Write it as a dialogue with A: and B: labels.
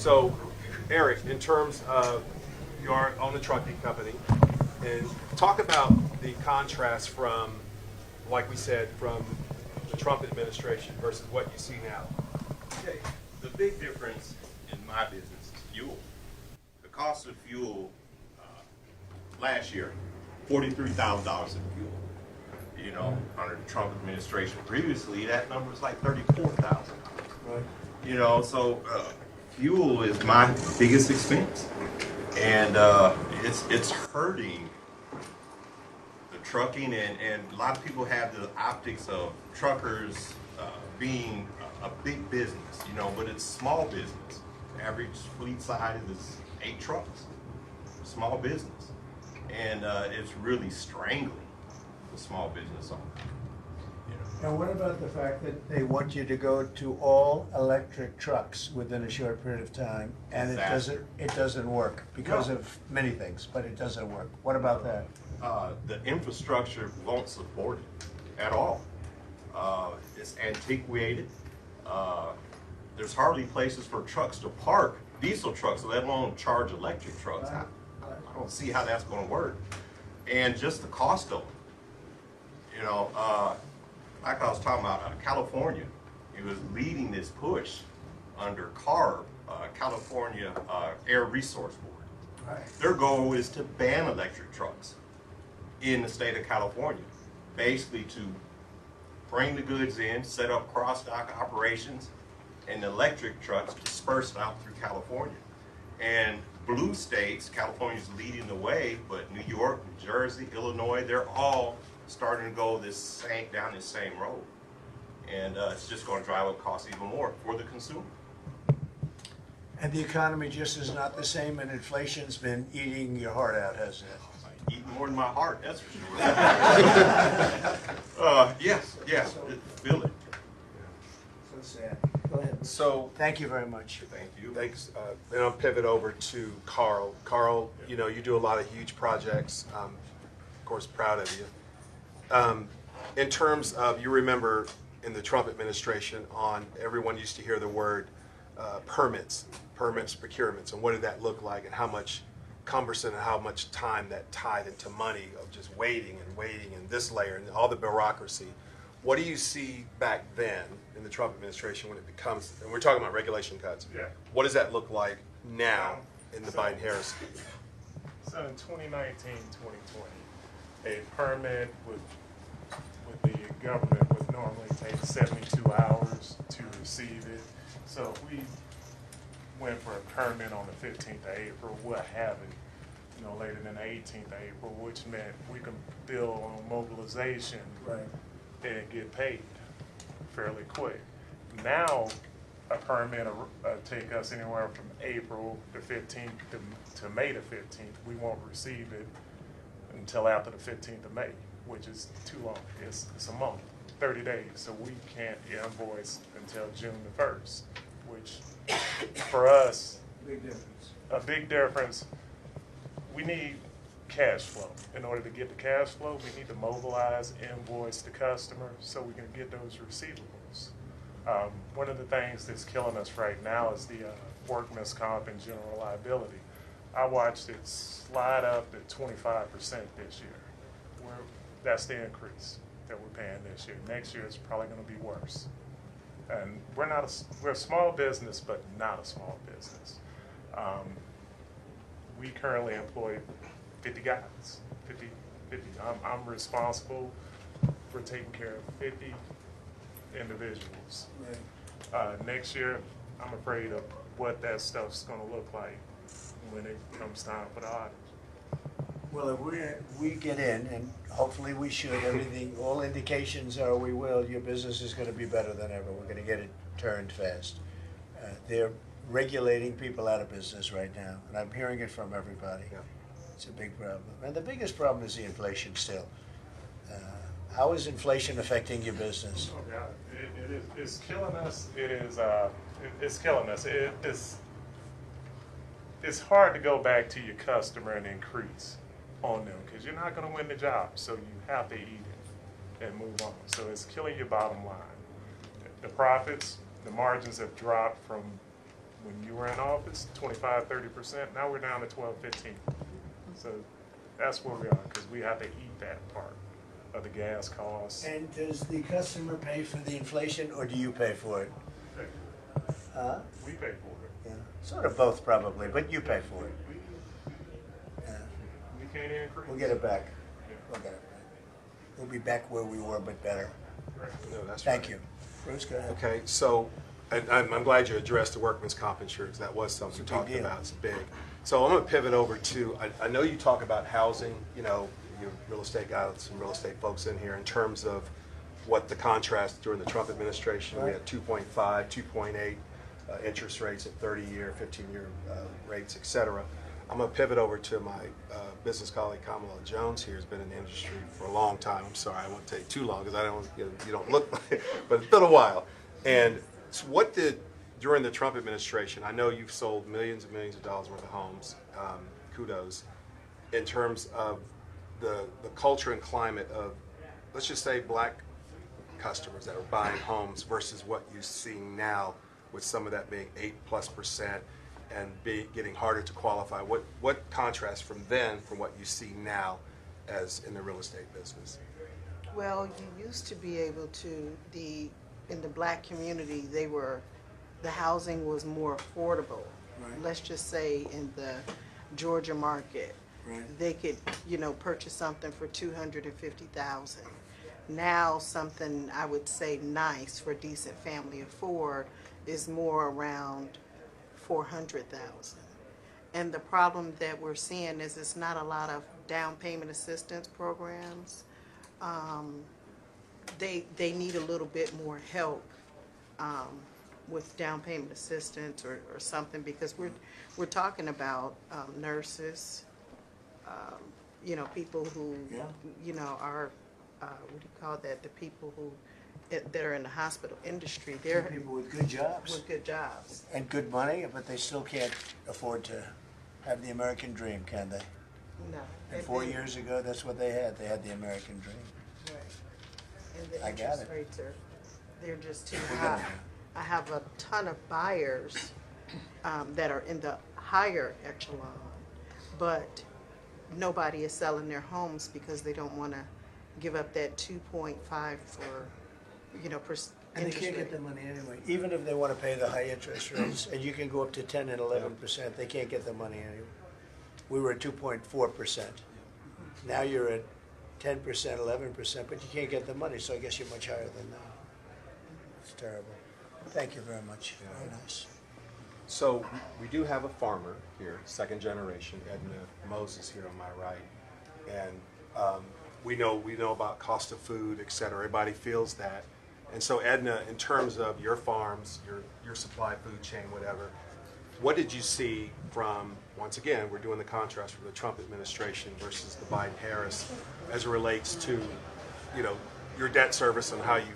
A: So, Eric, in terms of you are on a trucking company, and talk about the contrast from, like we said, from the Trump administration versus what you see now.
B: Okay, the big difference in my business is fuel. The cost of fuel last year, $43,000 in fuel. You know, under the Trump administration previously, that number was like $34,000.
A: Right.
B: You know, so fuel is my biggest expense, and it's hurting the trucking, and a lot of people have the optics of truckers being a big business, you know, but it's small business. Average fleet size is 8 trucks, small business, and it's really strangling the small business owner.
C: Now, what about the fact that they want you to go to all electric trucks within a short period of time, and it doesn't work because
B: No.
C: of many things, but it doesn't work. What about that?
B: The infrastructure won't support it at all. It's antiquated. There's hardly places for trucks to park, diesel trucks, let alone charge electric trucks. I don't see how that's going to work. And just the cost of them. You know, like I was talking about, California, it was leading this push under CARB, California Air Resource Board.
C: Right.
B: Their goal is to ban electric trucks in the state of California, basically to bring the goods in, set up cross-dock operations, and electric trucks dispersed out through California. And blue states, California's leading the way, but New York, New Jersey, Illinois, they're all starting to go down this same road. And it's just going to drive up costs even more for the consumer.
C: And the economy just is not the same, and inflation's been eating your heart out, hasn't it?
B: Eating more than my heart, that's for sure. Yes, feel it.
C: So sad. Go ahead.
A: So,
C: Thank you very much.
B: Thank you.
A: thanks. And I'll pivot over to Carl. Carl, you know, you do a lot of huge projects. Of course, proud of you. In terms of, you remember in the Trump administration everyone used to hear the word permits, procurements, and what did that look like, and how much cumbersome and how much time that tied into money of just waiting and this layer and all the bureaucracy. What do you see back then in the Trump administration when it becomes, and we're talking about regulation cuts,
D: Yeah.
A: what does that look like now in the Biden-Harris?
D: So in 2019, 2020, a permit with the government would normally take 72 hours to receive it. So if we went for a permit on the 15th of April, we'll have it, you know, later than the 18th of April, which meant we can bill on mobilization and get paid fairly quick. Now, a permit will take us anywhere from April the 15th to May the 15th. We won't receive it until after the 15th of May, which is too long. It's a month, 30 days. So we can't invoice until June the 1st, which for us,
C: Big difference.
D: a big difference. We need cash flow. In order to get the cash flow, we need to mobilize, invoice the customer so we can get those receivables. One of the things that's killing us right now is the workman's comp and general liability. I watched it slide up to 25% this year. That's the increase that we're paying this year. Next year it's probably going to be worse. And we're a small business, but not a small business. We currently employ 50 guys, 50. I'm responsible for taking care of 50 individuals. Next year, I'm afraid of what that stuff's going to look like when it comes time for the audit.
C: Well, if we get in, and hopefully we should, all indications are we will, your business is going to be better than ever. We're going to get it turned fast. They're regulating people out of business right now, and I'm hearing it from everybody.
A: Yeah.
C: It's a big problem. And the biggest problem is the inflation still. How is inflation affecting your business?
D: Oh God, it is. It's killing us. It's killing us. It's hard to go back to your customer and increase on them because you're not going to win the job. So you have to eat it and move on. So it's killing your bottom line. The profits, the margins have dropped from when you were in office, 25, 30%. Now we're down to 12, 15. So that's where we are, because we have to eat that part of the gas costs.
C: And does the customer pay for the inflation, or do you pay for it? Huh?
D: We pay for it.
C: Yeah, sort of both probably, but you pay for it. Yeah.
D: We can't increase.
C: We'll get it back.
D: Yeah.
C: We'll get it back. We'll be back where we were, but better.
D: Right.
A: No, that's
C: Thank
A: right.
C: you. Bruce, go ahead.
A: Okay, so, and I'm glad you addressed the workman's comp insurance. That was something we
C: It's a big
A: talked
C: deal.
A: about. It's big. So I'm going to pivot over to, I know you talk about housing, you know, you real estate guys, some real estate folks in here, in terms of what the contrast during the Trump administration. We had 2.5, 2.8 interest rates at 30-year, 15-year rates, et cetera. I'm going to pivot over to my business colleague Kamala Jones here, who's been in the industry for a long time. I'm sorry, I won't take too long because I don't, you don't look like it, but it's been a while. And so what did, during the Trump administration, I know you've sold millions and millions of dollars worth of homes, kudos, in terms of the culture and climate of, let's just say, black customers that are buying homes versus what you're seeing now, with some of that being 8+% and getting harder to qualify. What contrast from then from what you see now as in the real estate business?
E: Well, you used to be able to, in the black community, the housing was more affordable.
C: Right.
E: Let's just say in the Georgia market,
C: Right.
E: they could, purchase something for $250,000. Now something I would say nice for a decent family afford is more around $400,000. And the problem that we're seeing is it's not a lot of down payment assistance programs. They need a little bit more help with down payment assistance or something, because we're talking about nurses, people who
C: Yeah.
E: are what do you call that? The people who that are in the hospital industry. They're
C: People with good jobs
E: with good jobs.
C: and good money, but they still can't afford to have the American dream, can they?
E: No.
C: And 4 years ago, that's what they had. They had the American dream.
E: Right. And the
C: I got
E: interest
C: it.
E: rates they're just too
C: We're
E: high.
C: gonna-
E: I have a ton of buyers that are in the higher echelon, but nobody is selling their homes because they don't want to give up that 2.5 for,
C: And they can't get the money anyway. Even if they want to pay the high interest rates, and you can go up to 10 and 11%, they can't get the money anyway. We were at 2.4%. Now you're at 10%, 11%, but you can't get the money, so I guess you're much higher than that. It's terrible. Thank you very much. Very nice.
A: So we do have a farmer here, second generation, Edna Moses here on my right, and we know about cost of food, et cetera. Everybody feels that, and so Edna, in terms of your farms, your supply food chain, whatever, what did you see from, once again, we're doing the contrast from the Trump administration versus the Biden-Harris as it relates to, your debt service and how you